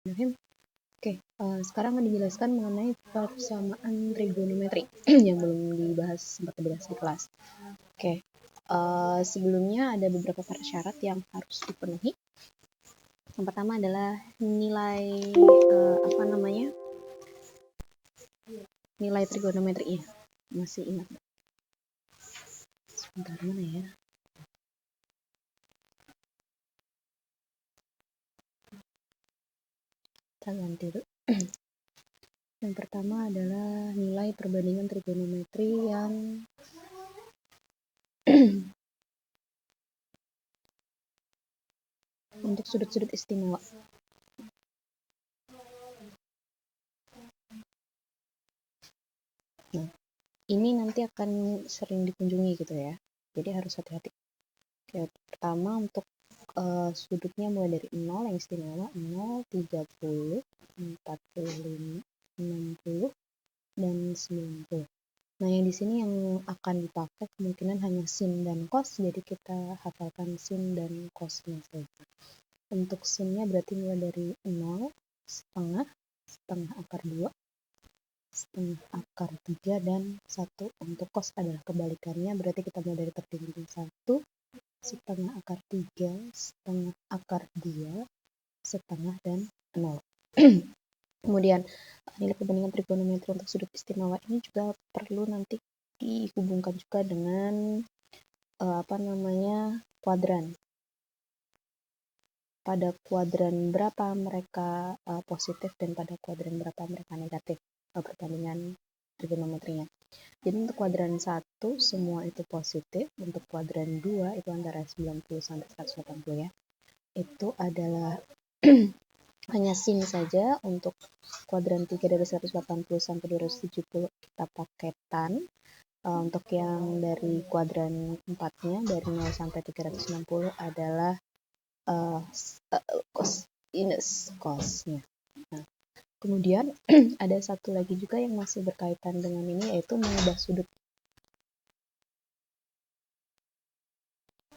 Oke, sekarang akan dijelaskan mengenai persamaan trigonometri yang belum sempat dibahas di kelas. Oke, sebelumnya ada beberapa syarat yang harus dipenuhi. Yang pertama adalah nilai nilai trigonometrinya. Masih ingat? Sebentar, mana ya? Kita ganti dulu. Yang pertama adalah nilai perbandingan trigonometri yang untuk sudut-sudut istimewa. Nah, ini nanti akan sering dikunjungi gitu ya. Jadi harus hati-hati. Oke, pertama untuk sudutnya mulai dari 0 yang istimewa 0, 30, 45, 60, dan 90. Nah, yang di sini yang akan dipakai kemungkinan hanya sin dan cos, jadi kita hafalkan sin dan cosnya saja. Untuk sinnya berarti mulai dari 0, setengah, setengah akar 2, setengah akar 3, dan 1. Untuk cos adalah kebalikannya, berarti kita mulai dari tertinggi 1, setengah akar 3, setengah akar 2, setengah, dan 0. Kemudian nilai perbandingan trigonometri untuk sudut istimewa ini juga perlu nanti dihubungkan juga dengan kuadran. Pada kuadran berapa mereka positif dan pada kuadran berapa mereka negatif perbandingan trigonometrinya. Jadi untuk kuadran 1 semua itu positif, untuk kuadran 2 itu antara 90 sampai 180 ya. Itu adalah hanya sin saja. Untuk kuadran 3 dari 180 sampai 270 kita pakai tan. Untuk yang dari kuadran 4-nya dari 0 sampai 360 adalah cosnya. Nah, kemudian ada satu lagi juga yang masih berkaitan dengan ini, yaitu mengubah sudut.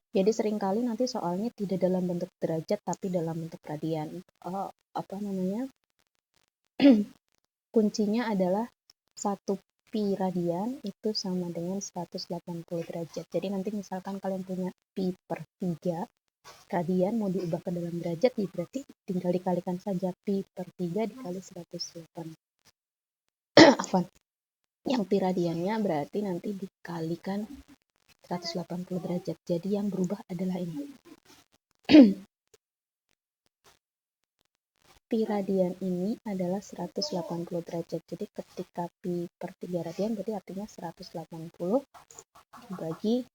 Jadi seringkali nanti soalnya tidak dalam bentuk derajat tapi dalam bentuk radian. Kuncinya adalah 1 pi radian itu sama dengan 180 derajat. Jadi nanti misalkan kalian punya pi per 3 radian mau diubah ke dalam derajat, berarti tinggal dikalikan saja pi per 3 dikali 180. Yang pi radiannya berarti nanti dikalikan 180 derajat. Jadi yang berubah adalah ini. Pi radian ini adalah 180 derajat. Jadi ketika pi per 3 radian berarti artinya 180 dibagi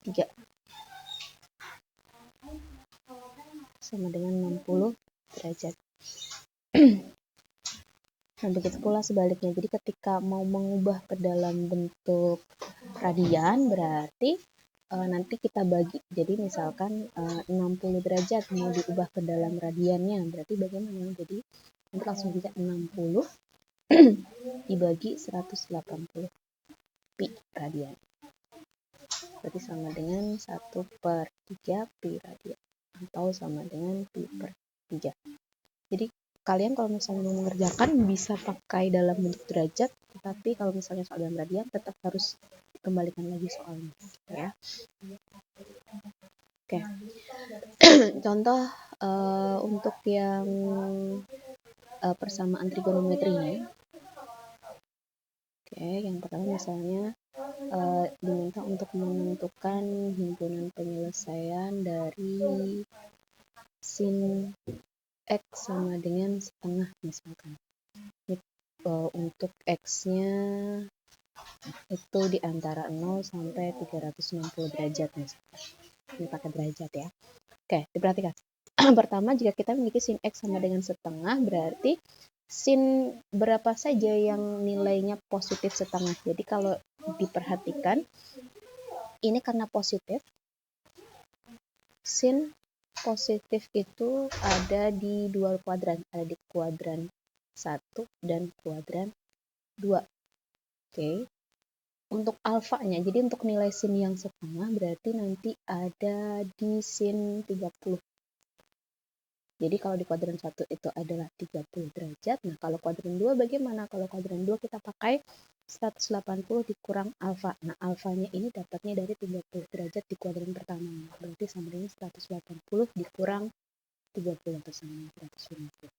3 sama dengan 60 derajat. Nah, begitu pula sebaliknya. Jadi ketika mau mengubah ke dalam bentuk radian berarti nanti kita bagi. Jadi misalkan 60 derajat mau diubah ke dalam radiannya, berarti bagaimana? Jadi nanti langsung bisa 60 dibagi 180 pi radian. Berarti sama dengan 1/3 pi radian atau sama dengan pi per 3. Jadi kalian kalau misalnya mau mengerjakan bisa pakai dalam bentuk derajat, tetapi kalau misalnya soal dalam radian tetap harus kembalikan lagi soalnya gitu ya. Oke. Contoh untuk yang persamaan trigonometrinya. Oke, yang pertama misalnya diminta untuk menentukan himpunan penyelesaian dari sin X sama dengan setengah misalkan. Untuk X-nya itu di antara 0 sampai 360 derajat misalkan. Ini pakai derajat ya. Oke, diperhatikan. Pertama, jika kita memiliki sin X sama dengan setengah, berarti sin berapa saja yang nilainya positif setengah. Jadi kalau diperhatikan, ini karena positif, sin positif itu ada di dua kuadran, ada di kuadran 1 dan kuadran 2. Oke. Untuk alfanya, jadi untuk nilai sin yang setengah berarti nanti ada di sin 30. Jadi kalau di kuadran 1 itu adalah 30 derajat. Nah, kalau kuadran 2 bagaimana? Kalau kuadran 2 kita pakai 180 dikurang alfa. Nah, alfanya ini dapatnya dari 30 derajat di kuadran pertama. Berarti sama dengan 180 dikurang 30 atau sama dengan 150.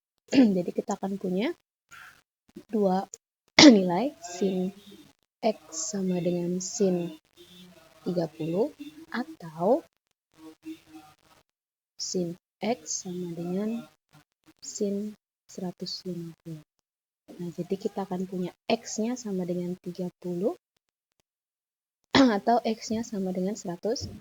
Jadi kita akan punya dua nilai, sin X sama dengan sin 30 atau sin X sama dengan sin 150. Nah, jadi kita akan punya X-nya sama dengan 30 atau X-nya sama dengan 150.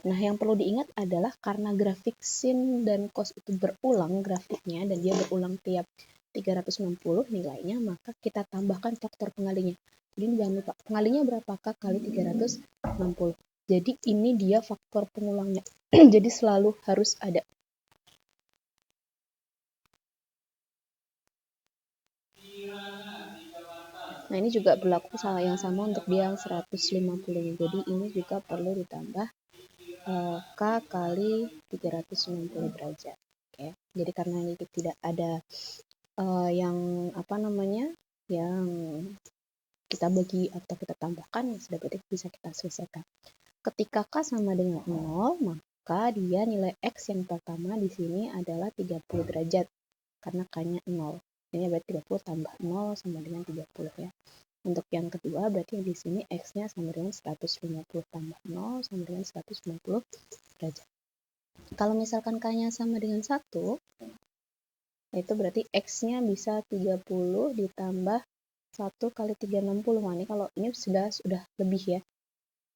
Nah, yang perlu diingat adalah karena grafik sin dan cos itu berulang grafiknya dan dia berulang tiap 360 nilainya, maka kita tambahkan faktor pengalinya. Jadi jangan lupa, pengalinya berapakah kali 360. Jadi ini dia faktor pengulangnya. Jadi selalu harus ada. Nah, ini juga berlaku yang sama untuk dia yang 150. Jadi ini juga perlu ditambah K kali 360 derajat. Oke. Jadi karena ini tidak ada yang yang kita bagi atau kita tambahkan, ya sudah berarti bisa kita selesaikan. Ketika K sama dengan 0, maka dia nilai X yang pertama di sini adalah 30 derajat. Karena K-nya 0. Ini berarti 30 tambah 0 sama dengan 30 ya. Untuk yang kedua berarti di sini X-nya sama dengan 150 tambah 0 sama dengan 150 derajat. Kalau misalkan K-nya sama dengan 1, itu berarti X-nya bisa 30 ditambah 1 kali 360. Nah, ini kalau ini sudah lebih ya.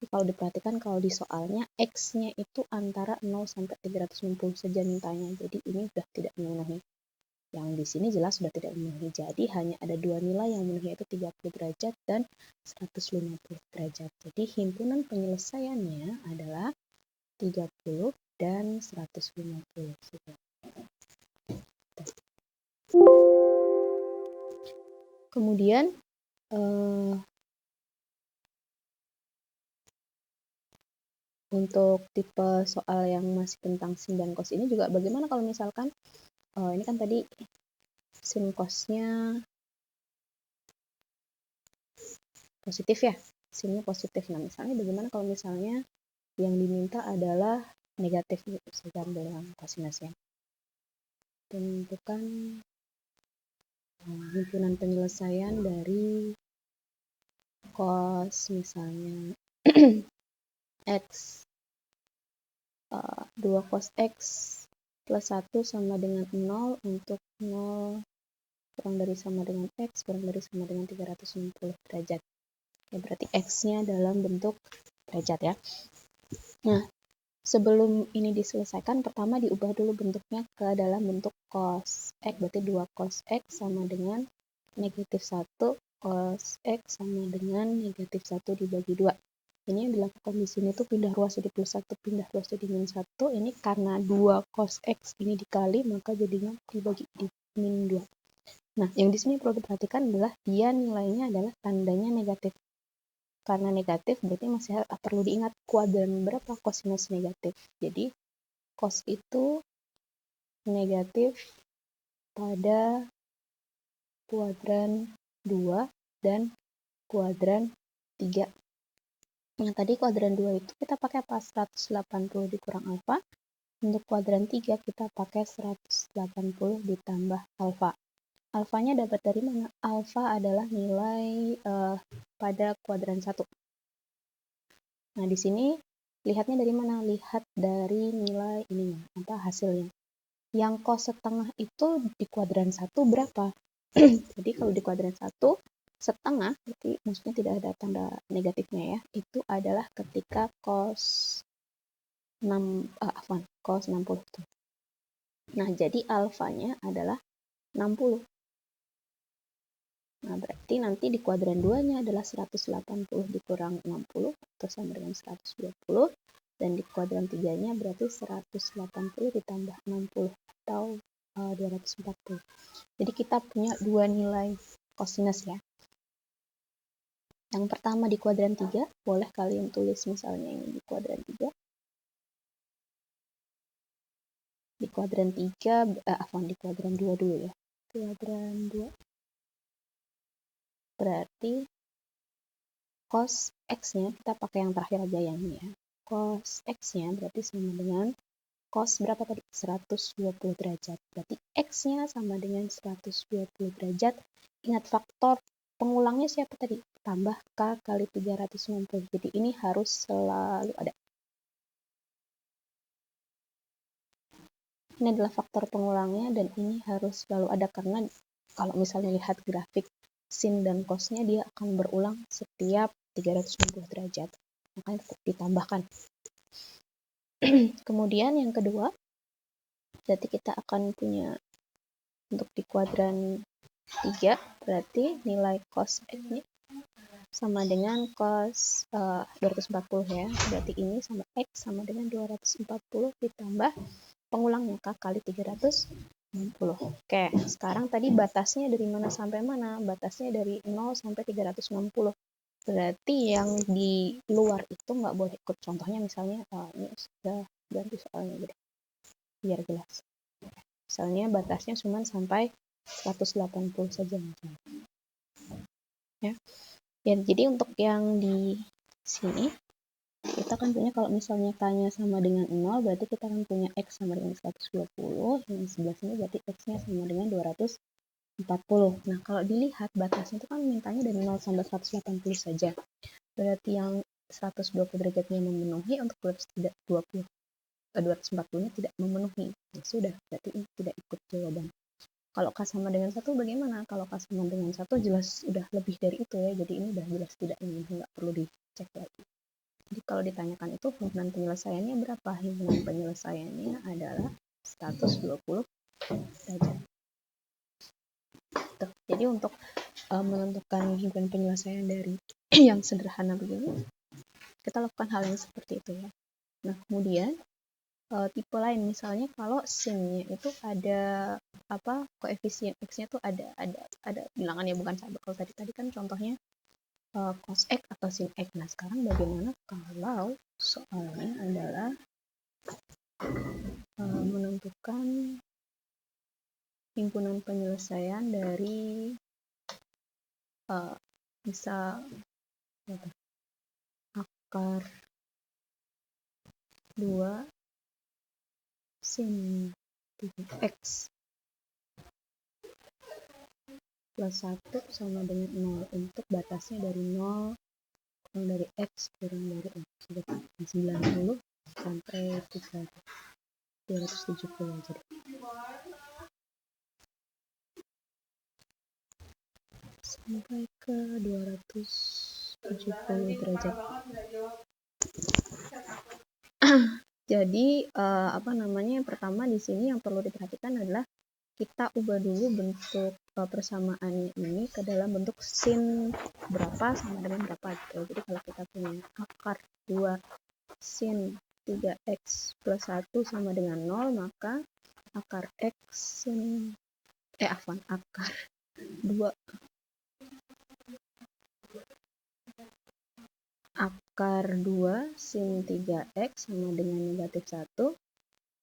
Kalau diperhatikan kalau di soalnya X-nya itu antara 0 sampai 360 saja mintanya. Jadi ini sudah tidak memenuhi. Yang di sini jelas sudah tidak memenuhi. Jadi hanya ada dua nilai yang memenuhi, yaitu 30 derajat dan 150 derajat. Jadi himpunan penyelesaiannya adalah 30 dan 150. Kemudian untuk tipe soal yang masih tentang sin dan cos ini juga bagaimana kalau misalkan ini kan tadi sin cosnya positif ya, sinnya positif. Nah, misalnya bagaimana kalau misalnya yang diminta adalah negatif, saya ambil yang kosinusnya. Tentukan himpunan penyelesaian dari cos misalnya X 2 cos X plus 1 sama dengan 0 untuk 0 kurang dari sama dengan X kurang dari sama dengan 360 derajat. Ya, berarti X-nya dalam bentuk derajat ya. Nah, sebelum ini diselesaikan, pertama diubah dulu bentuknya ke dalam bentuk cos X. Berarti 2 cos X sama dengan negatif 1 cos X sama dengan negatif 1 dibagi 2. Ini yang dilakukan di sini tuh pindah ruas jadi plus 1, pindah ruas jadi minus 1. Ini karena 2 cos X ini dikali, maka jadinya dibagi di min 2. Nah, yang di sini perlu diperhatikan adalah dia nilainya adalah tandanya negatif. Karena negatif berarti masih perlu diingat kuadran berapa kosinus negatif. Jadi, cos itu negatif pada kuadran 2 dan kuadran 3. Yang tadi kuadran 2 itu kita pakai pas 180 dikurang alfa. Untuk kuadran 3 kita pakai 180 ditambah alfa. Alfanya dapat dari mana? Alfa adalah nilai pada kuadran 1. Nah, di sini lihatnya dari mana? Lihat dari nilai ininya, hasilnya. Yang cos setengah itu di kuadran 1 berapa? Jadi kalau di kuadran 1 setengah, berarti maksudnya tidak ada tanda negatifnya ya, itu adalah ketika cos 60 itu. Nah, jadi alfanya adalah 60. Nah, berarti nanti di kuadran 2-nya adalah 180 dikurang 60 atau sama dengan 120. Dan di kuadran 3-nya berarti 180 ditambah 60 atau 240. Jadi kita punya dua nilai kosinus ya. Yang pertama di kuadran 3, boleh kalian tulis misalnya ini di kuadran 3. Di kuadran 3, di kuadran 2 dulu ya. Kuadran 2 berarti cos X-nya, kita pakai yang terakhir aja yang ini ya. Cos X-nya berarti sama dengan cos berapa tadi? 120 derajat. Berarti X-nya sama dengan 120 derajat. Ingat faktor pengulangnya siapa tadi? Tambah K kali 360. Jadi ini harus selalu ada. Ini adalah faktor pengulangnya dan ini harus selalu ada karena kalau misalnya lihat grafik sin dan cosnya dia akan berulang setiap 360 derajat. Makanya tetap ditambahkan. Kemudian yang kedua, berarti kita akan punya untuk di kuadran 3, berarti nilai cos X-nya sama dengan cos 240 ya. Berarti ini sama X sama dengan 240 ditambah pengulangnya K kali 360. Oke, sekarang tadi batasnya dari mana sampai mana? Batasnya dari 0 sampai 360. Berarti yang di luar itu nggak boleh ikut. Contohnya misalnya, ini sudah ganti soalnya biar jelas. Misalnya batasnya cuma sampai 180 saja misalnya. Ya. Ya, jadi untuk yang di sini kita kan punya kalau misalnya K-nya sama dengan 0 berarti kita akan punya X sama dengan 120, yang sebelah sini berarti X-nya sama dengan 240. Nah, kalau dilihat batasnya itu kan mintanya dari 0 sampai 180 saja. Berarti yang 120 derajatnya memenuhi, untuk 240-nya tidak memenuhi. Ya sudah, berarti ini tidak ikut jawaban. Kalau K sama dengan 1 bagaimana? Kalau K sama dengan 1 jelas udah lebih dari itu ya, jadi ini udah jelas tidak memenuhi, nggak perlu dicek lagi. Jadi kalau ditanyakan itu himpunan penyelesaiannya berapa? Himpunan penyelesaiannya adalah 120 derajat. Tuh. Jadi untuk menentukan himpunan penyelesaian dari yang sederhana begini, kita lakukan hal yang seperti itu ya. Nah, kemudian tipe lain misalnya kalau sin-nya itu ada koefisien X-nya tuh ada bilangannya, bukan sabar. Kalau tadi kan contohnya cos X atau sin X. Nah, sekarang bagaimana kalau soalnya adalah menentukan himpunan penyelesaian dari misal akar 2 sin 3x plus 1 sama dengan 0 untuk batasnya dari 0 kurang dari x kurang dari x. Sudah 90 sampai 270 aja deh. Sampai ke 270 derajat. Jadi pertama di sini yang perlu diperhatikan adalah kita ubah dulu bentuk persamaannya ini ke dalam bentuk sin berapa sama dengan berapa gitu. Jadi kalau kita punya akar 2 sin 3x plus 1 sama dengan 0, maka akar x sin akar 2 sin 3x sama dengan negatif 1,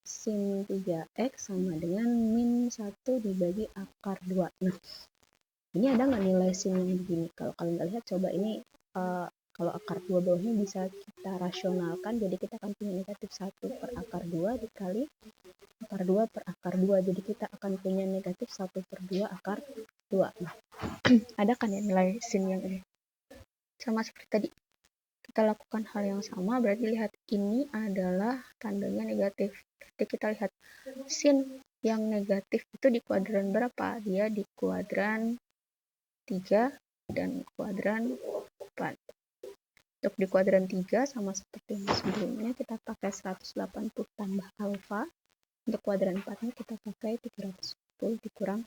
sin 3x sama dengan min 1 dibagi akar 2. Nah, ini ada nggak nilai sin yang begini? Kalau kalian nggak lihat, coba ini kalau akar 2 bawahnya bisa kita rasionalkan, jadi kita akan punya negatif 1 per akar 2 dikali akar 2 per akar 2, jadi kita akan punya negatif 1 per 2 akar 2. Nah, ada kan ya nilai sin yang ini? Sama seperti tadi. Kita lakukan hal yang sama, berarti lihat ini adalah tandanya negatif. Jadi kita lihat sin yang negatif itu di kuadran berapa? Dia di kuadran 3 dan kuadran 4. Untuk di kuadran 3 sama seperti yang sebelumnya kita pakai 180 tambah alfa. Untuk kuadran 4-nya kita pakai 310 dikurang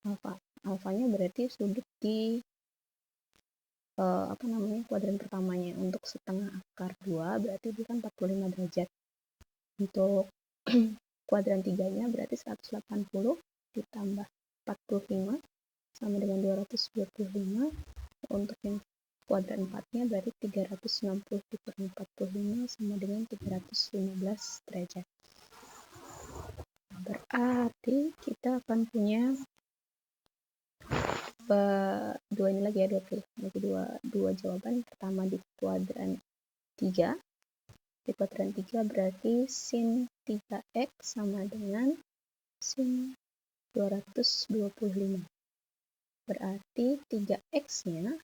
alfa. Alfanya berarti sudut di kuadran pertamanya. Untuk setengah akar 2 berarti bukan 45 derajat. Untuk kuadran 3-nya berarti 180 ditambah 45 sama dengan 225. Untuk yang kuadran 4-nya berarti 360 dikurang 45 sama dengan 315 derajat. Berarti kita akan punya dua ini lagi ya, dua jawaban. Pertama di kuadran 3. Di kuadran 3 berarti sin 3x sama dengan sin 225. Berarti 3x-nya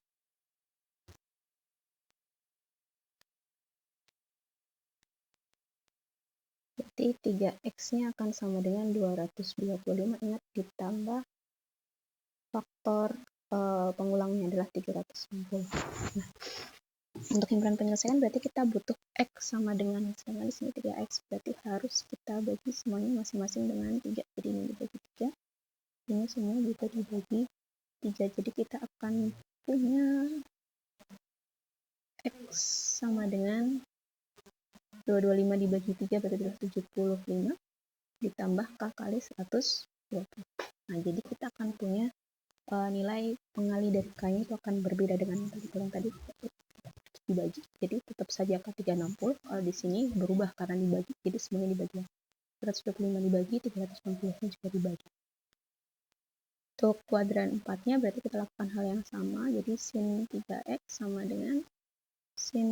akan sama dengan 225. Ingat, ditambah faktor pengulangnya adalah 360. Nah, untuk himpunan penyelesaian berarti kita butuh x sama dengan, sedangkan di sini 3x, berarti harus kita bagi semuanya masing-masing dengan 3. Jadi ini dibagi 3, ini semua juga dibagi 3. Jadi kita akan punya x sama dengan 225 dibagi 3 berarti adalah 75 ditambah k kali 120. Nah, jadi kita akan punya nilai pengali dari k-nya itu akan berbeda dengan yang tadi dibagi. Jadi tetap saja k 360. Kalau di sini berubah karena dibagi, jadi semuanya dibagi. 125 dibagi 360 juga dibagi. Untuk kuadran 4-nya berarti kita lakukan hal yang sama. Jadi sin 3x sama dengan sin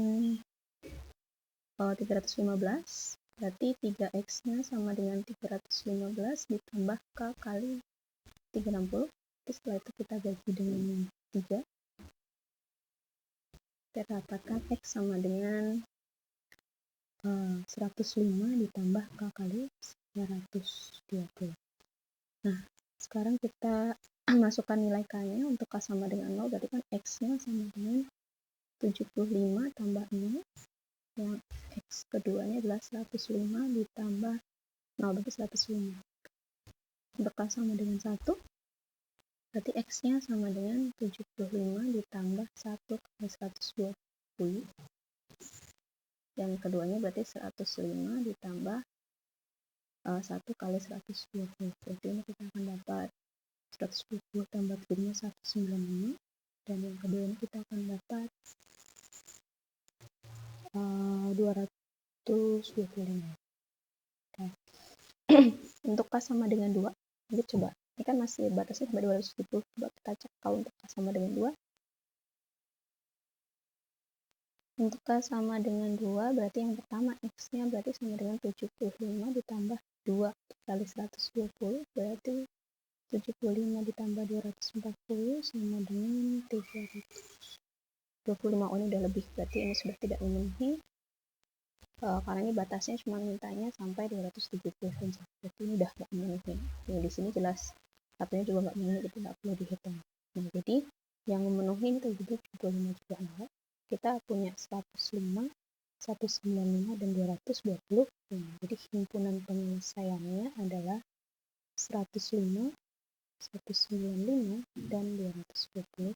315. Berarti 3x-nya sama dengan 315 ditambah k kali 360. Setelah itu kita bagi dengan 3. Kita dapatkan x sama dengan 105 ditambah k kali 120. Nah, sekarang kita masukkan nilai k-nya. Untuk k sama dengan 0, berarti kan x-nya sama dengan 75 tambah 0. Yang x keduanya adalah 105 ditambah 0, berarti 105. Untuk k sama dengan 1, berarti x-nya sama dengan 75 ditambah 1 kali 120. Yang keduanya berarti 105 ditambah 1 kali 120. Berarti ini kita akan dapat 120 tambah kirinya 195. Dan yang kedua ini kita akan dapat 225. Okay. Untuk k sama dengan 2, jadi coba, ini kan masih batasnya sampai 270. Coba kita cek kalau untuk k sama dengan 2. Untuk k sama dengan 2, berarti yang pertama x-nya berarti sama dengan 75 ditambah 2 kali 120, berarti 75 ditambah 240 sama dengan 325. Oh, ini udah lebih, berarti ini sudah tidak memenuhi. Karena ini batasnya cuma mintanya sampai 270 saja. Berarti ini udah nggak memenuhi. Ini di sini jelas satunya juga nggak memenuhi, itu nggak perlu dihitung. Nah, jadi yang memenuhi itu 75 juga nol. Kita punya 105, 195, dan 220. Jadi himpunan penyelesaiannya adalah 105, 195, dan 220.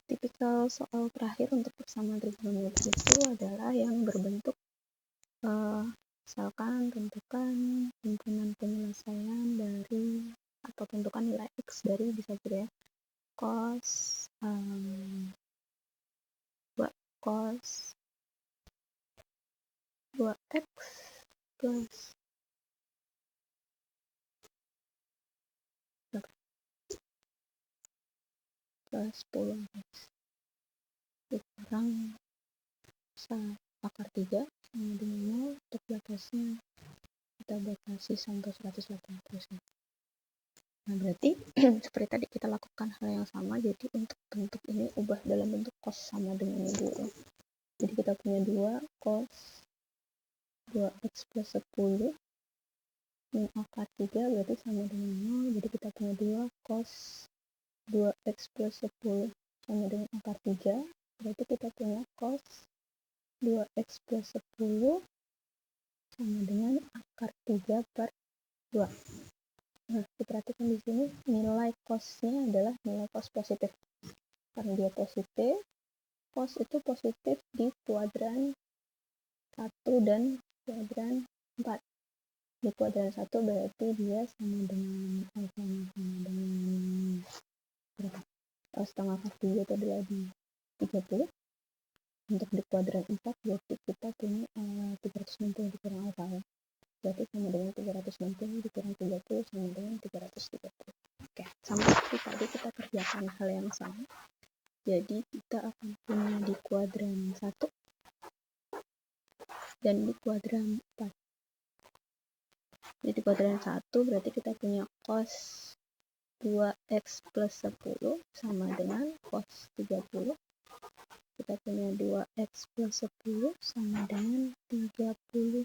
Tipikal soal terakhir untuk persamaan trigonometri itu adalah yang berbentuk misalkan tentukan himpunan penyelesaian dari, atau tentukan nilai x dari, bisa gitu ya, cos 2x plus plus 10x dikurang akar 3 sama dengan 0. Untuk batasnya kita batasi sampai 180. Nah, berarti seperti tadi kita lakukan hal yang sama. Jadi untuk bentuk ini ubah dalam bentuk cos sama dengan 2. Jadi kita punya 2 cos 2x plus 10 min akar 3 berarti sama dengan 0. Jadi kita punya 2 cos 2x plus 10 sama dengan akar 3. Berarti kita punya cos 2x plus 10 sama dengan akar 3 per 2. Nah, diperhatikan di sini nilai cos-nya adalah nilai cos positif. Karena dia positif, cos itu positif di kuadran 1 dan kuadran 4. Di kuadran 1 berarti dia sama dengan berapa? Setengah akar 3 itu adalah di 30. Untuk di kuadran 4 berarti kita punya 360 dikurang alfa ya. Berarti sama dengan 360 dikurang 30 sama dengan 330. Oke, sama seperti tadi kita kerjakan hal yang sama. Jadi kita akan punya di kuadran 1 dan di kuadran 4. Jadi di kuadran 1 berarti kita punya cos 2x plus 10 sama dengan cos 30. Kita punya 2x plus 10 sama dengan 30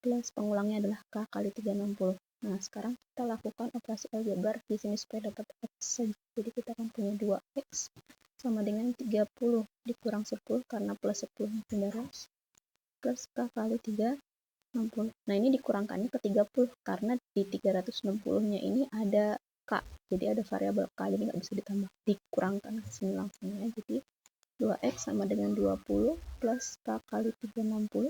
plus pengulangnya adalah k kali 360. Nah, sekarang kita lakukan operasi aljabar di sini supaya dapat x saja. Jadi kita akan punya 2x sama dengan 30 dikurang 10 karena plus 10 pindah rows plus k kali 360. Nah, ini dikurangkannya ke 30 karena di 360-nya ini ada k. Jadi ada variabel k, jadi nggak bisa ditambah, dikurangkan ke sini langsung ya. Jadi 2x sama dengan 20 plus k kali 360.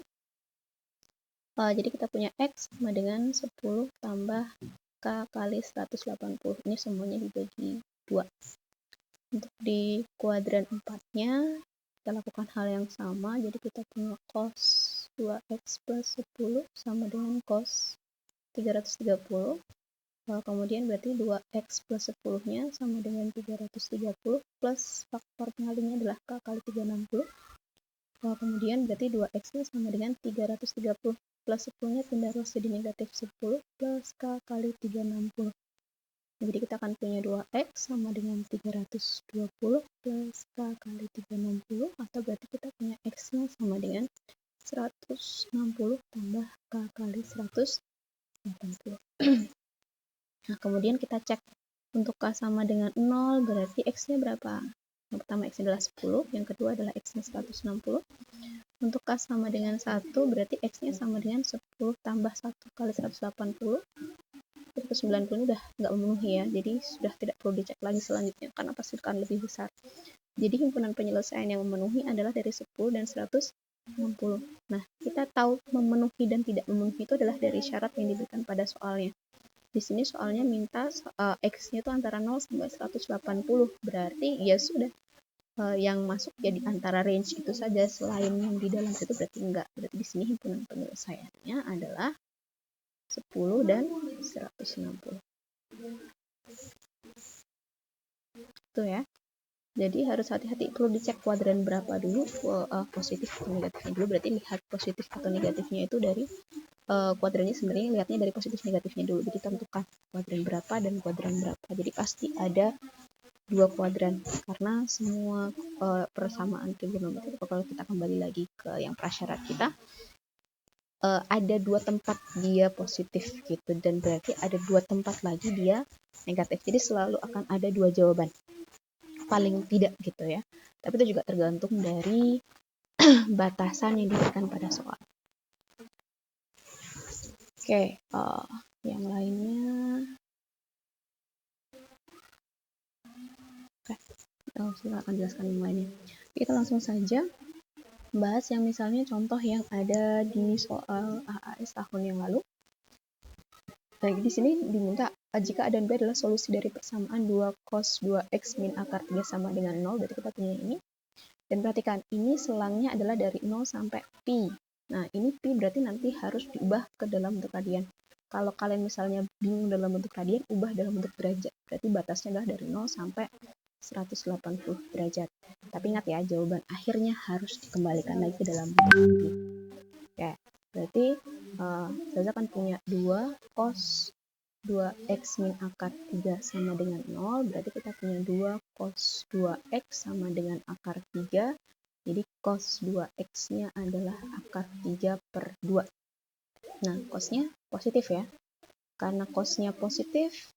Jadi kita punya x sama dengan 10 tambah k kali 180. Ini semuanya dibagi 2. Untuk di kuadran 4-nya, kita lakukan hal yang sama. Jadi kita punya cos 2x plus 10 sama dengan cos 330. Kemudian berarti 2x plus 10-nya sama dengan 330 plus faktor pengalinya adalah k kali 360. Kemudian berarti 2x-nya sama dengan 330 plus 10-nya pindah rows jadi negatif 10 plus k kali 360. Jadi kita akan punya 2x sama dengan 320 plus k kali 360, atau berarti kita punya x-nya sama dengan 160 tambah k kali 180. Nah, kemudian kita cek untuk k sama dengan 0 berarti x-nya berapa? Yang pertama x adalah 10, yang kedua adalah x-nya 160. Untuk k sama dengan 1 berarti x-nya sama dengan 10 tambah 1 kali 180. 190 ini udah nggak memenuhi ya, jadi sudah tidak perlu dicek lagi selanjutnya karena pasti akan lebih besar. Jadi himpunan penyelesaian yang memenuhi adalah dari 10 dan 160. Nah, kita tahu memenuhi dan tidak memenuhi itu adalah dari syarat yang diberikan pada soalnya. Di sini soalnya minta x-nya itu antara 0 sampai 180. Berarti ya sudah, yang masuk jadi antara range itu saja, selain yang di dalam itu berarti enggak. Berarti di sini himpunan penyelesaiannya adalah 10 dan 160. Itu ya. Jadi harus hati-hati, perlu dicek kuadran berapa dulu, positif atau negatifnya dulu. Berarti lihat positif atau negatifnya itu dari kuadrannya, sebenarnya lihatnya dari positif negatifnya dulu. Jadi kita tentukan kuadran berapa dan kuadran berapa. Jadi pasti ada 2 kuadran karena semua persamaan trigonometri. Kalau kita kembali lagi ke yang prasyarat kita, ada 2 tempat dia positif gitu, dan berarti ada 2 tempat lagi dia negatif. Jadi selalu akan ada 2 jawaban paling tidak gitu ya. Tapi itu juga tergantung dari batasan yang diberikan pada soal. Oke, yang lainnya. Oke, kita akan jelaskan yang lainnya. Kita langsung saja bahas yang misalnya contoh yang ada di soal AAS tahun yang lalu. Nah, di sini diminta jika A dan B adalah solusi dari persamaan 2 cos 2x min akar 3 sama dengan 0, berarti kita punya ini. Dan perhatikan, ini selangnya adalah dari 0 sampai pi. Nah, ini pi berarti nanti harus diubah ke dalam bentuk radian. Kalau kalian misalnya bingung dalam bentuk radian, ubah dalam bentuk derajat. Berarti batasnya adalah dari 0 sampai 180 derajat. Tapi ingat ya, jawaban akhirnya harus dikembalikan lagi ke dalam bentuk pi. Ya, berarti Zaza akan punya 2 cos 2x min akar 3 sama dengan 0. Berarti kita punya 2 cos 2x sama dengan akar 3. Jadi cos 2x-nya adalah akar 3 per 2. Nah, cos-nya positif ya. Karena cos-nya positif,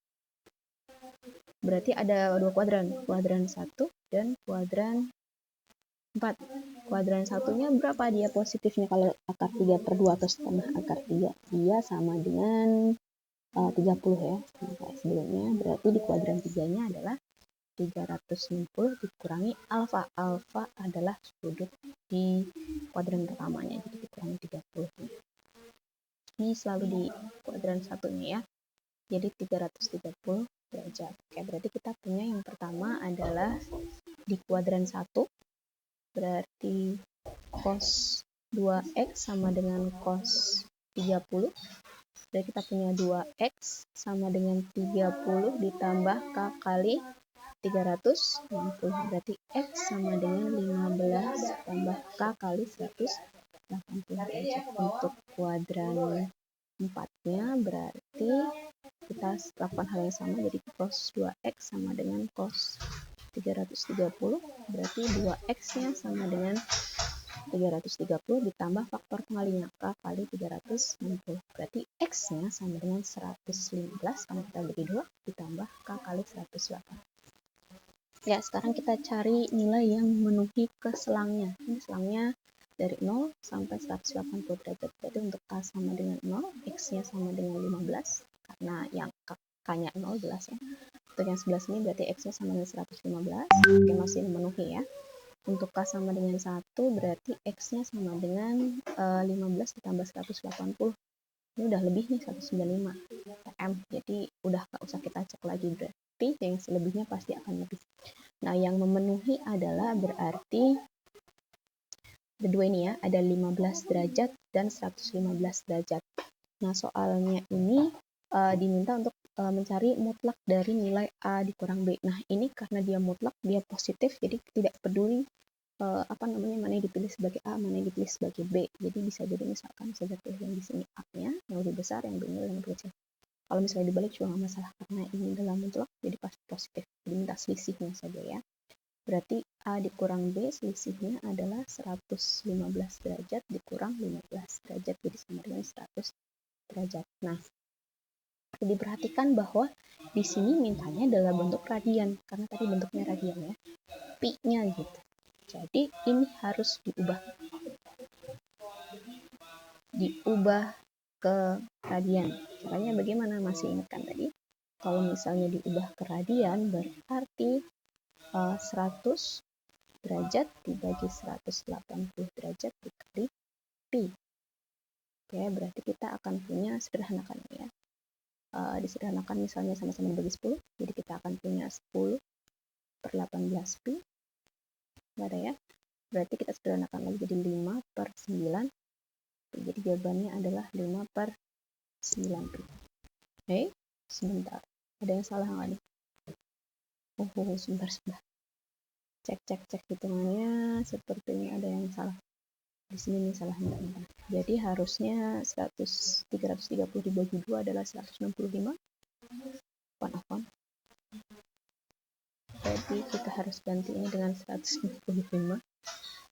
berarti ada 2 kuadran. Kuadran 1 dan kuadran 4. Kuadran satunya berapa dia positifnya kalau akar 3 per 2 atau setengah akar 3? Dia sama dengan 30 ya, kayak sebelumnya. Berarti di kuadran 3-nya adalah 360 dikurangi alfa. Alfa adalah sudut di kuadran pertamanya, jadi dikurangi 30. Ini selalu di kuadran satunya ya. Jadi 330 derajat. Oke, berarti kita punya yang pertama adalah di kuadran 1. berarti cos 2x sama dengan cos 30. Jadi kita punya 2x sama dengan 30 ditambah k kali 360. Berarti x sama dengan 15 tambah k kali 180 derajat. Untuk kuadran 4-nya berarti kita lakukan hal yang sama, jadi cos 2x sama dengan cos 330, berarti 2x-nya sama dengan 330 ditambah faktor pengalinya k kali 360, berarti x-nya sama dengan 115 karena kita bagi 2 ditambah k kali 108. Ya, sekarang kita cari nilai yang memenuhi ke selangnya. Ini selangnya dari 0 sampai 180 derajat. Jadi untuk k sama dengan 0, x-nya sama dengan 15 karena yang k-nya 0 jelas ya. Untuk yang sebelah sini berarti x-nya sama dengan 115. Oke, masih memenuhi ya. Untuk k sama dengan 1 berarti x-nya sama dengan 15 ditambah 180. Ini udah lebih nih, 195 m. Jadi udah gak usah kita cek lagi, berarti yang selebihnya pasti akan lebih. Nah, yang memenuhi adalah berarti ada dua ini ya, ada 15 derajat dan 115 derajat. Nah, soalnya ini diminta untuk mencari mutlak dari nilai A dikurang B. Nah, ini karena dia mutlak, dia positif, jadi tidak peduli mana yang dipilih sebagai A, mana yang dipilih sebagai B. Jadi bisa jadi misalkan saya pilih yang di sini A-nya yang lebih besar, yang B-nya yang lebih kecil. Kalau misalnya dibalik juga nggak masalah karena ini adalah mutlak, jadi pasti positif. Diminta selisihnya saja ya. Berarti A dikurang B selisihnya adalah 115 derajat dikurang 15 derajat, jadi sama dengan 100 derajat. Nah, perlu diperhatikan bahwa di sini mintanya adalah bentuk radian, karena tadi bentuknya radian ya, pi-nya gitu. Jadi ini harus diubah ke radian. Caranya bagaimana? Masih ingat kan tadi? Kalau misalnya diubah ke radian berarti 100 derajat dibagi 180 derajat dikali pi. Oke, berarti kita akan punya, sederhanakan ya. Disederhanakan misalnya sama-sama dibagi 10, jadi kita akan punya 10 per 18 pi. Nggak ada ya? Berarti kita sederhanakan lagi jadi 5 per 9. Jadi jawabannya adalah 5 per 9 pi. Oke, sebentar. Ada yang salah nggak nih? Sebentar. Cek hitungannya, sepertinya ada yang salah. Di sini nih salahnya. Jadi harusnya 330 dibagi 2 adalah 165. Apaan? Jadi kita harus ganti ini dengan 165.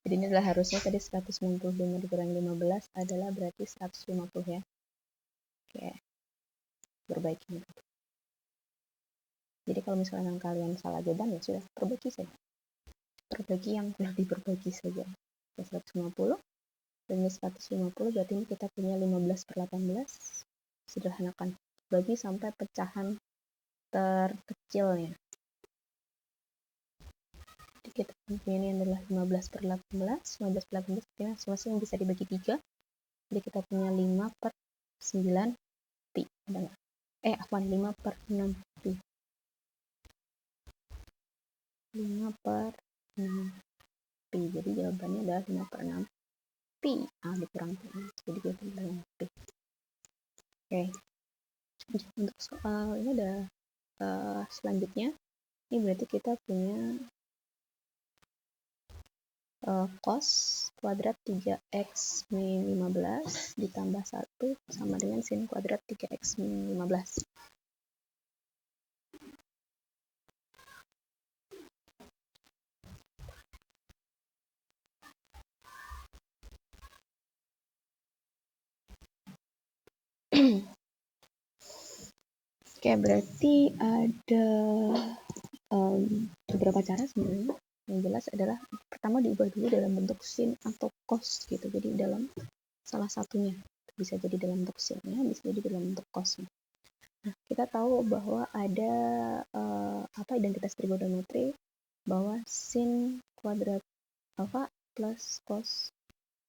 Jadi ini adalah harusnya tadi 195 dikurangi 15 adalah berarti 150 ya. Oke. Perbaiki. Jadi kalau misalnya kalian salah jawaban ya sudah, perbaiki saja. Perbaiki yang telah diperbaiki saja. 150 dan 150 berarti ini kita punya 15 per 18. Sederhanakan. Bagi sampai pecahan terkecilnya. Jadi kita punya ini adalah 15 per 18. 15 per 18 artinya masing-masing bisa dibagi 3. Jadi kita punya 5 per 9 pi. 5 per 6 pi. 5 per 6 pi. Jadi jawabannya adalah 5 per 6 pi. Dikurang pi. Jadi jawabannya pi. Oke. Untuk soal ini ada selanjutnya. Ini berarti kita punya cos kuadrat 3x min 15 ditambah 1 sama dengan sin kuadrat 3x min 15. Oke, berarti ada beberapa cara sebenarnya. Yang jelas adalah pertama diubah dulu dalam bentuk sin atau cos gitu. Jadi dalam salah satunya bisa jadi dalam bentuk sinnya, bisa jadi dalam bentuk cosnya. Nah, kita tahu bahwa ada identitas trigonometri bahwa sin kuadrat alfa plus cos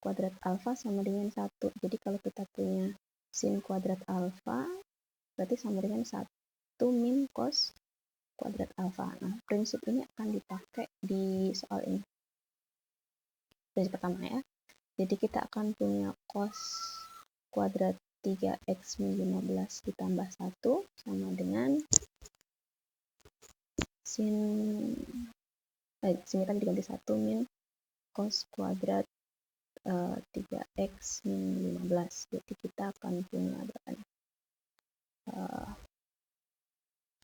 kuadrat alfa sama dengan 1. Jadi kalau kita punya sin kuadrat alfa berarti sama dengan 1 min cos kuadrat alfa. Nah, prinsip ini akan dipakai di soal ini. prinsip pertama ya. Jadi kita akan punya cos kuadrat 3x min 15 ditambah 1 sama dengan sin kita diganti 1 min cos kuadrat 3x min 15. Jadi kita akan punya berapa nih?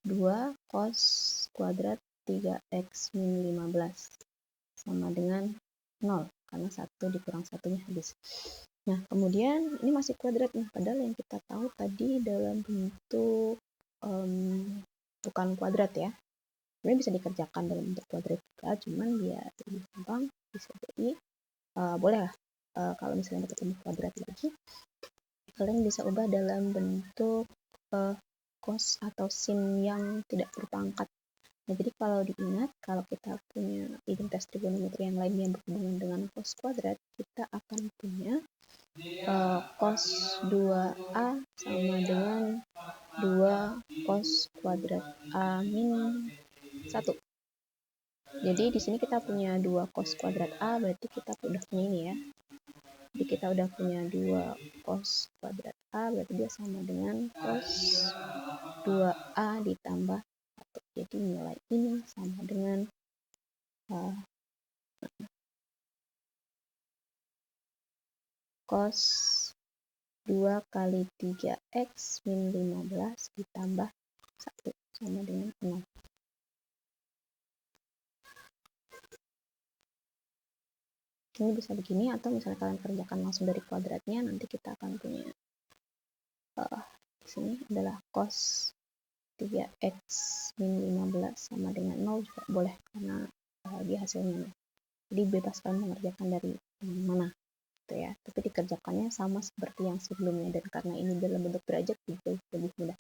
2 cos kuadrat 3x min 15 sama dengan 0 karena 1 dikurang 1-nya habis. Nah, kemudian ini masih kuadrat nih, padahal yang kita tahu tadi dalam bentuk bukan kuadrat ya. Ini bisa dikerjakan dalam bentuk kuadrat juga, cuman biar lebih gampang bisa jadi boleh lah kalau misalnya dapat bentuk kuadrat lagi, kalian bisa ubah dalam bentuk cos atau sin yang tidak berpangkat. Nah, jadi kalau diingat, kalau kita punya identitas trigonometri yang lain yang berhubungan dengan cos kuadrat, kita akan punya cos 2a sama dengan 2 cos kuadrat a min 1. Jadi di sini kita punya 2 cos kuadrat a, berarti kita udah punya ini ya. Jadi kita udah punya 2 cos kuadrat a, berarti dia sama dengan cos 2a ditambah 1. Jadi nilai ini sama dengan cos 2 kali 3x min 15 ditambah 1 sama dengan 0. Ini bisa begini, atau misalnya kalian kerjakan langsung dari kuadratnya, nanti kita akan punya di sini adalah cos 3x min 15 sama dengan 0 juga boleh, karena dia hasilnya. Jadi bebas kalian mengerjakan dari mana gitu ya, tapi dikerjakannya sama seperti yang sebelumnya, dan karena ini dalam bentuk derajat juga lebih mudah.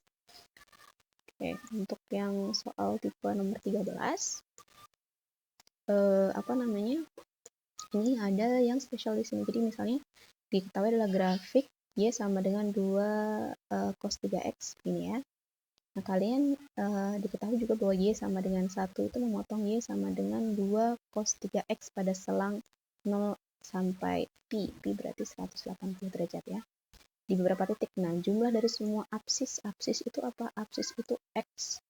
Oke, untuk yang soal tipe nomor 13 ini ada yang spesial di sini. Jadi misalnya diketahui adalah grafik Y sama dengan 2 cos 3x ini ya. Nah, kalian diketahui juga bahwa Y sama dengan 1 itu memotong Y sama dengan 2 cos 3x pada selang 0 sampai pi. Pi berarti 180 derajat ya. Di beberapa titik. Nah, jumlah dari semua absis. Absis itu apa? Absis itu X.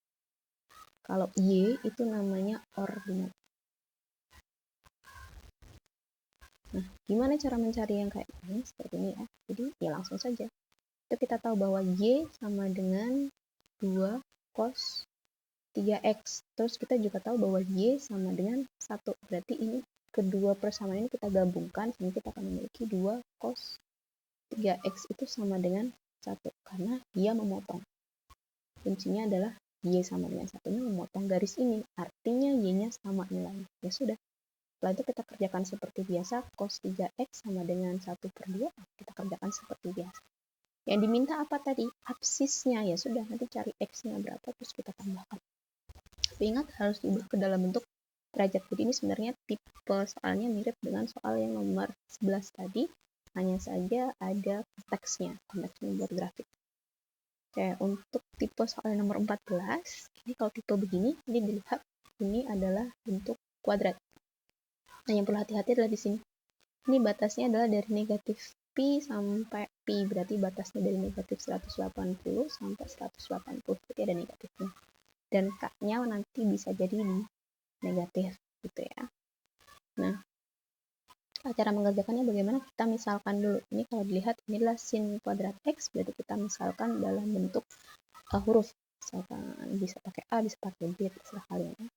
Kalau Y itu namanya ordinat. Nah, gimana cara mencari yang kayak ini? Seperti ini ya. Jadi, ya langsung saja. Itu kita tahu bahwa Y sama dengan 2 cos 3x. Terus kita juga tahu bahwa Y sama dengan 1. Berarti ini kedua persamaan ini kita gabungkan, sehingga kita akan memiliki 2 cos 3x itu sama dengan 1. Karena dia memotong. Kuncinya adalah Y sama dengan 1 ini memotong garis ini. Artinya Y-nya sama nilainya. Ya sudah. Setelah itu kita kerjakan seperti biasa, cos 3x sama dengan 1/2, kita kerjakan seperti biasa. Yang diminta apa tadi? Absisnya, ya sudah, nanti cari x-nya berapa, terus kita tambahkan. Tapi ingat, harus diubah ke dalam bentuk derajat. Jadi ini sebenarnya tipe soalnya mirip dengan soal yang nomor 11 tadi, hanya saja ada konteksnya buat grafik. Oke, untuk tipe soal nomor 14, ini kalau tipe begini, ini dilihat, ini adalah bentuk kuadrat. Nah, yang perlu hati-hati adalah di sini. Ini batasnya adalah dari negatif pi sampai pi, berarti batasnya dari negatif 180 sampai 180, berarti ada negatifnya. Dan k-nya nanti bisa jadi di negatif, gitu ya. Nah, cara mengerjakannya bagaimana? Kita misalkan dulu. Ini kalau dilihat, inilah sin kuadrat x, berarti kita misalkan dalam bentuk huruf. Misalkan bisa pakai A, bisa pakai B, terserah kalian ya.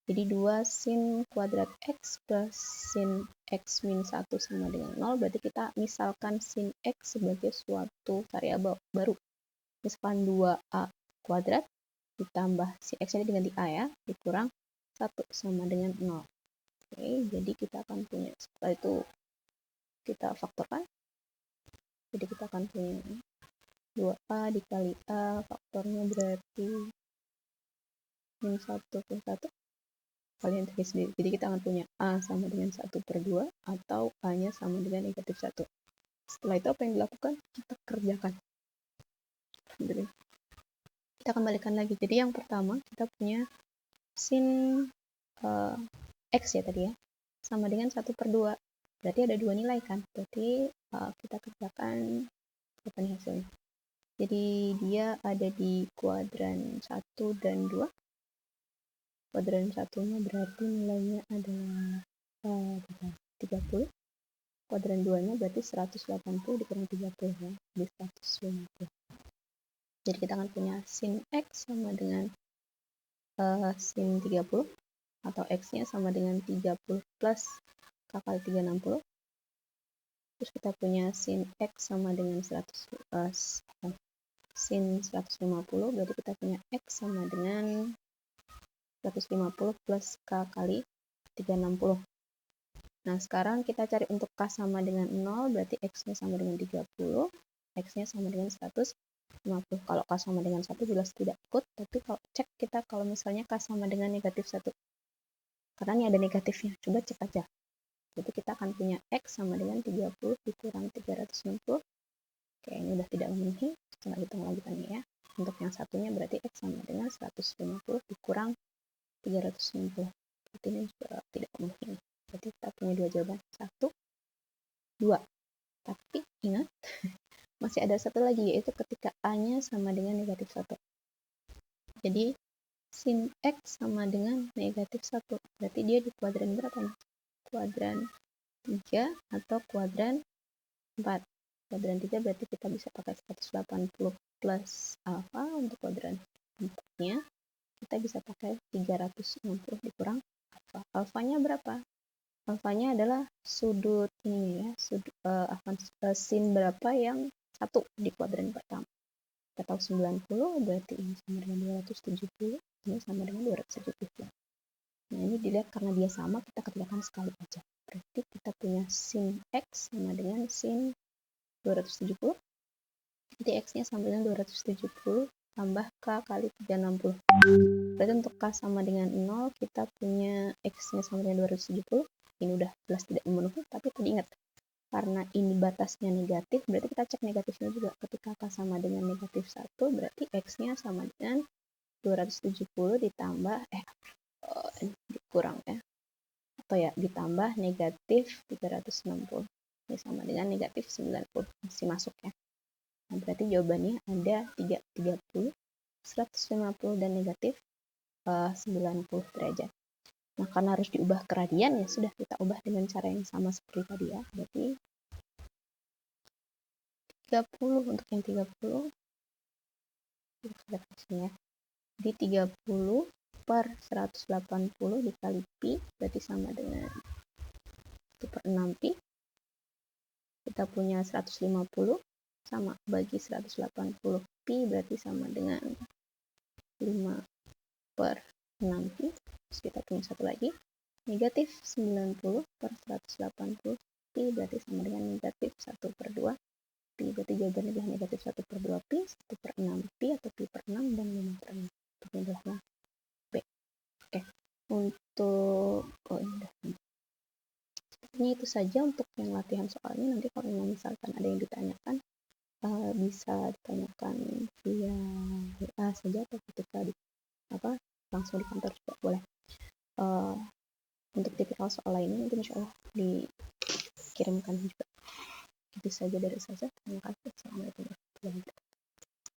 Jadi 2 sin kuadrat x plus sin x min 1 sama dengan 0, berarti kita misalkan sin x sebagai suatu variabel baru. Misalkan 2a kuadrat ditambah sin x ini dengan di a ya, dikurang 1 sama dengan 0. Oke, jadi kita akan punya, setelah itu kita faktorkan. Jadi kita akan punya 2a dikali a, faktornya berarti min 1 plus 1. Kalian tulis sendiri. Jadi kita akan punya A sama dengan 1/2 atau A-nya sama dengan negatif 1. Setelah itu apa yang dilakukan? Kita kerjakan. Kita kembalikan lagi. Jadi yang pertama kita punya sin X ya tadi ya, sama dengan 1/2. berarti ada 2 nilai kan, berarti kita kerjakan apa nih hasilnya. Jadi dia ada di kuadran 1 dan 2. Kuadran 1-nya berarti nilainya adalah 30. Kuadran 2-nya berarti 180 dikurang 30 ya, jadi 150. Jadi kita akan punya sin X sama dengan sin 30, atau X-nya sama dengan 30 plus K kali 360. Terus kita punya sin X sama dengan 100, sin 150, berarti kita punya X sama dengan 150 plus K kali 360. Nah, sekarang kita cari untuk K sama dengan 0, berarti X-nya sama dengan 30, X-nya sama dengan 150. Kalau K sama dengan 1 jelas tidak ikut, tapi kalau cek kita kalau misalnya K sama dengan negatif 1. Karena ini ada negatifnya, coba cek aja. Jadi kita akan punya X sama dengan 30 dikurang 360. Oke, ini udah tidak memenuhi, coba hitung lanjutannya ya. Untuk yang satunya berarti X sama dengan 150 dikurang 360. Berarti ini juga tidak memenuhi. Berarti kita punya dua jawaban, 1, 2. Tapi ingat, masih ada satu lagi, yaitu ketika A-nya sama dengan negatif 1. Jadi sin X sama dengan negatif 1. Berarti dia di kuadran berapa nih? Kuadran 3 atau kuadran 4. Kuadran 3 berarti kita bisa pakai 180 plus alfa. Untuk kuadran 4-nya kita bisa pakai 360 dikurang alfa. Alfanya berapa? Alfanya adalah sudut ini ya, sudut sin berapa yang 1 di kuadran pertama. Kita tahu 90, berarti ini sama dengan 270, ini sama dengan 270. Nah, ini dilihat karena dia sama, kita kerjakan sekali aja. Berarti kita punya sin X sama dengan sin 270. Jadi X-nya sama dengan 270 tambah K kali 360. Berarti untuk K sama dengan 0, kita punya X-nya sama dengan 270. Ini udah jelas tidak memenuhi, tapi tadi ingat, karena ini batasnya negatif, berarti kita cek negatifnya juga. Ketika K sama dengan negatif 1, berarti X-nya sama dengan 270 ditambah, dikurang ya. Atau ya, ditambah negatif 360. Ini sama dengan negatif 90. Masih masuk ya. Nah, berarti jawabannya ada 30, 150, dan negatif 90 derajat. Nah, karena harus diubah ke radian, ya sudah kita ubah dengan cara yang sama seperti tadi ya. Berarti 30 untuk yang 30, ya. Jadi 30 per 180 dikali pi, berarti sama dengan 1 per 6 pi. Kita punya 150, sama bagi 180 pi, berarti sama dengan 5 per 6 pi. Terus kita punya satu lagi, negatif 90 per 180 pi, berarti sama dengan negatif 1 per 2 pi. Berarti jawabannya adalah negatif 1 per 2 pi, 1 per 6 pi, atau pi per 6, dan 5 per 6. Ini adalah B. Oke, untuk sepertinya itu saja untuk yang latihan soalnya. Nanti kalau misalkan ada yang ditanyakan, bisa ditanyakan via WA saja, atau ketika langsung di kantor juga boleh. Untuk tipikal soal lainnya nanti insya Allah dikirimkan juga. Itu saja dari saya. Terima kasih. Assalamualaikum warahmatullahi wabarakatuh.